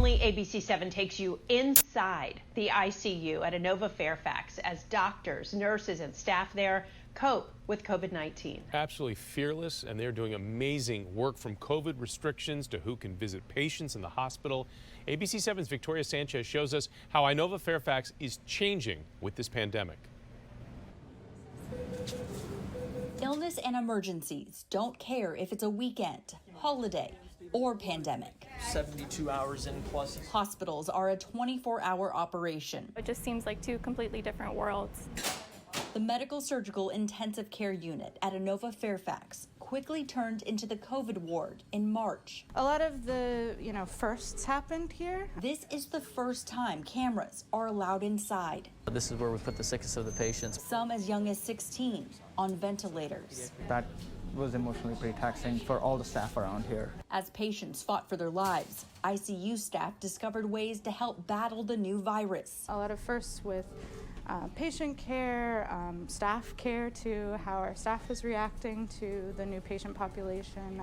Finally, ABC7 takes you inside the ICU at Inova Fairfax as doctors, nurses, and staff there cope with COVID-19. Absolutely fearless, and they're doing amazing work, from COVID restrictions to who can visit patients in the hospital. ABC7's Victoria Sanchez shows us how Inova Fairfax is changing with this pandemic. Illness and emergencies don't care if it's a weekend, holiday, or pandemic. 72 hours in plus. Hospitals are a 24-hour operation. It just seems like two completely different worlds. The medical surgical intensive care unit at Inova Fairfax quickly turned into the COVID ward in March. A lot of the, firsts happened here. This is the first time cameras are allowed inside. This is where we put the sickest of the patients. Some as young as 16 on ventilators. That was emotionally pretty taxing for all the staff around here. As patients fought for their lives, ICU staff discovered ways to help battle the new virus. A lot of firsts with patient care, staff care too, how our staff is reacting to the new patient population,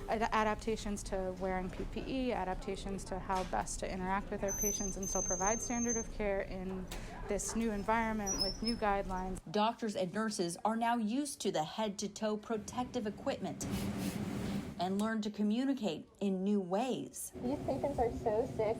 adaptations to wearing PPE, adaptations to how best to interact with our patients and still provide standard of care in this new environment with new guidelines. Doctors and nurses are now used to the head-to-toe protective equipment and learn to communicate in new ways. These patients are so sick,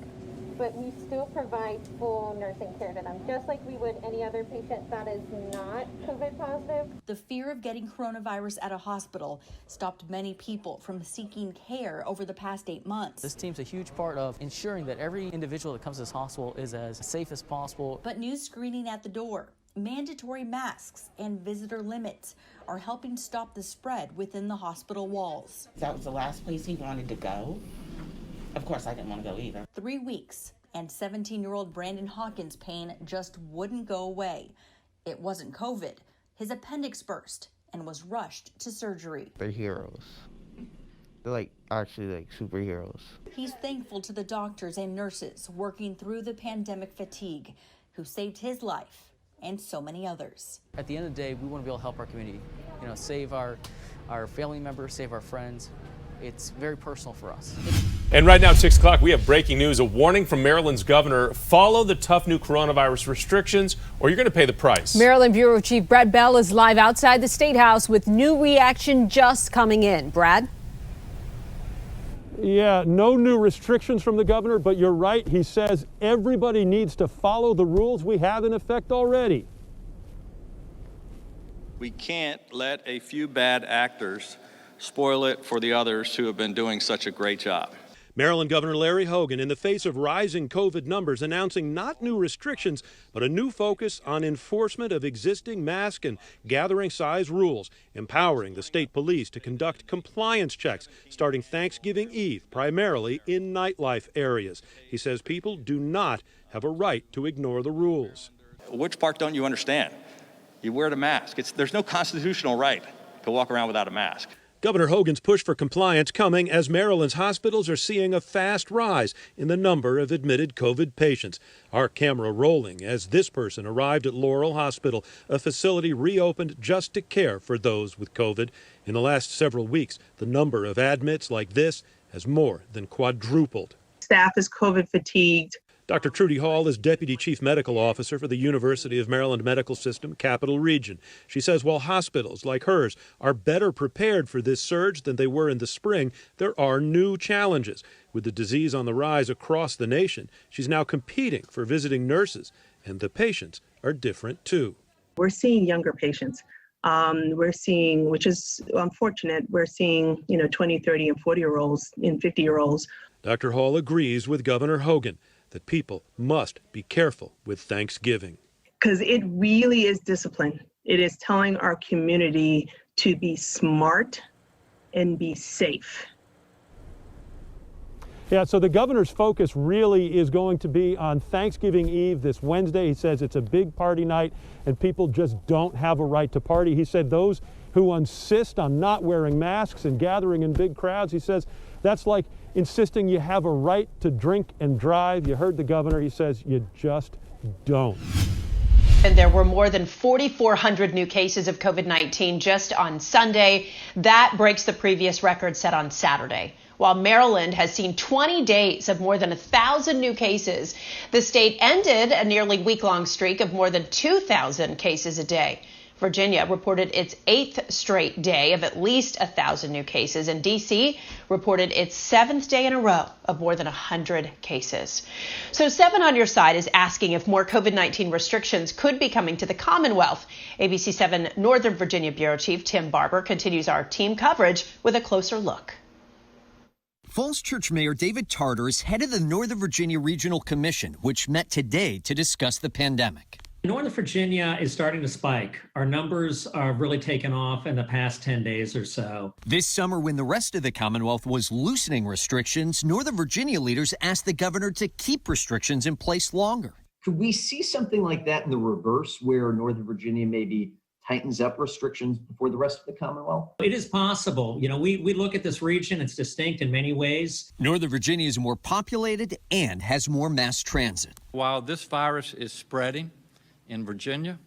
but we still provide full nursing care to them, just like we would any other patient that is not COVID positive. The fear of getting coronavirus at a hospital stopped many people from seeking care over the past 8 months. This team's a huge part of ensuring that every individual that comes to this hospital is as safe as possible. But new screening at the door, mandatory masks, and visitor limits are helping stop the spread within the hospital walls. That was the last place he wanted to go. Of course, I didn't want to go either. 3 weeks, and 17-year-old Brandon Hawkins' pain just wouldn't go away. It wasn't COVID. His appendix burst and was rushed to surgery. They're heroes. They're actually superheroes. He's thankful to the doctors and nurses working through the pandemic fatigue who saved his life and so many others. At the end of the day, we want to be able to help our community, save our family members, save our friends. It's very personal for us. And right now at 6 o'clock, we have breaking news, a warning from Maryland's governor. Follow the tough new coronavirus restrictions or you're going to pay the price. Maryland Bureau Chief Brett Bell is live outside the State House with new reaction just coming in. Brad? Yeah, no new restrictions from the governor, but you're right. He says everybody needs to follow the rules we have in effect already. We can't let a few bad actors spoil it for the others who have been doing such a great job. Maryland Governor Larry Hogan, in the face of rising COVID numbers, announcing not new restrictions, but a new focus on enforcement of existing mask and gathering size rules, empowering the state police to conduct compliance checks starting Thanksgiving Eve, primarily in nightlife areas. He says people do not have a right to ignore the rules. Which part don't you understand? You wear the mask. There's no constitutional right to walk around without a mask. Governor Hogan's push for compliance coming as Maryland's hospitals are seeing a fast rise in the number of admitted COVID patients. Our camera rolling as this person arrived at Laurel Hospital, a facility reopened just to care for those with COVID. In the last several weeks, the number of admits like this has more than quadrupled. Staff is COVID fatigued. Dr. Trudy Hall is Deputy Chief Medical Officer for the University of Maryland Medical System, Capital Region. She says while hospitals like hers are better prepared for this surge than they were in the spring, there are new challenges. With the disease on the rise across the nation, she's now competing for visiting nurses, and the patients are different too. We're seeing younger patients. We're seeing, which is unfortunate, we're seeing, 20, 30, and 40-year-olds and 50-year-olds. Dr. Hall agrees with Governor Hogan that people must be careful with Thanksgiving. Because it really is discipline. It is telling our community to be smart and be safe. Yeah, so the governor's focus really is going to be on Thanksgiving Eve this Wednesday. He says it's a big party night and people just don't have a right to party. He said those who insist on not wearing masks and gathering in big crowds, he says that's like insisting you have a right to drink and drive. You heard the governor. He says you just don't. And there were more than 4,400 new cases of COVID-19 just on Sunday. That breaks the previous record set on Saturday. While Maryland has seen 20 days of more than 1,000 new cases, the state ended a nearly week-long streak of more than 2,000 cases a day. Virginia reported its 8th straight day of at least 1,000 new cases, and D.C. reported its 7th day in a row of more than 100 cases. So 7 on Your Side is asking if more COVID-19 restrictions could be coming to the Commonwealth. ABC 7 Northern Virginia Bureau Chief Tim Barber continues our team coverage with a closer look. Falls Church Mayor David Tarter is head of the Northern Virginia Regional Commission, which met today to discuss the pandemic. Northern Virginia is starting to spike. Our numbers are really taken off in the past 10 days or so. This summer, when the rest of the Commonwealth was loosening restrictions, Northern Virginia leaders asked the governor to keep restrictions in place longer. Could we see something like that in the reverse, where Northern Virginia maybe tightens up restrictions before the rest of the Commonwealth? It is possible. You know, we look at this region, it's distinct in many ways. Northern Virginia is more populated and has more mass transit. While this virus is spreading in Virginia,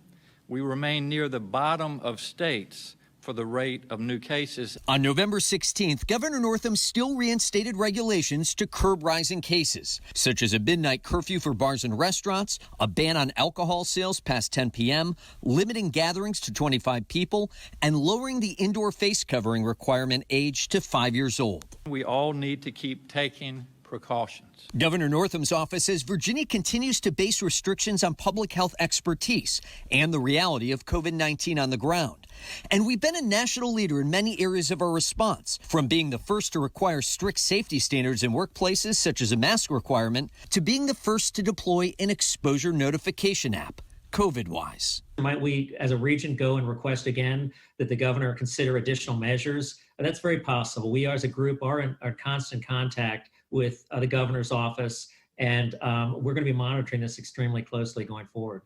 we remain near the bottom of states for the rate of new cases. On November 16th, Governor Northam still reinstated regulations to curb rising cases, such as a midnight curfew for bars and restaurants, a ban on alcohol sales past 10 p.m., limiting gatherings to 25 people, and lowering the indoor face covering requirement age to 5 years old. We all need to keep taking precautions. Governor Northam's office says Virginia continues to base restrictions on public health expertise and the reality of COVID-19 on the ground. And we've been a national leader in many areas of our response, from being the first to require strict safety standards in workplaces, such as a mask requirement, to being the first to deploy an exposure notification app, COVID-wise. Might we, as a region, go and request again that the governor consider additional measures? That's very possible. We, as a group, are in constant contact with the governor's office, and we're going to be monitoring this extremely closely going forward.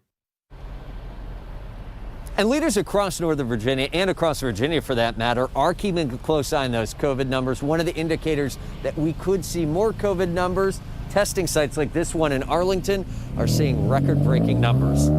And leaders across Northern Virginia, and across Virginia for that matter, are keeping a close eye on those COVID numbers. One of the indicators that we could see more COVID numbers, testing sites like this one in Arlington are seeing record-breaking numbers.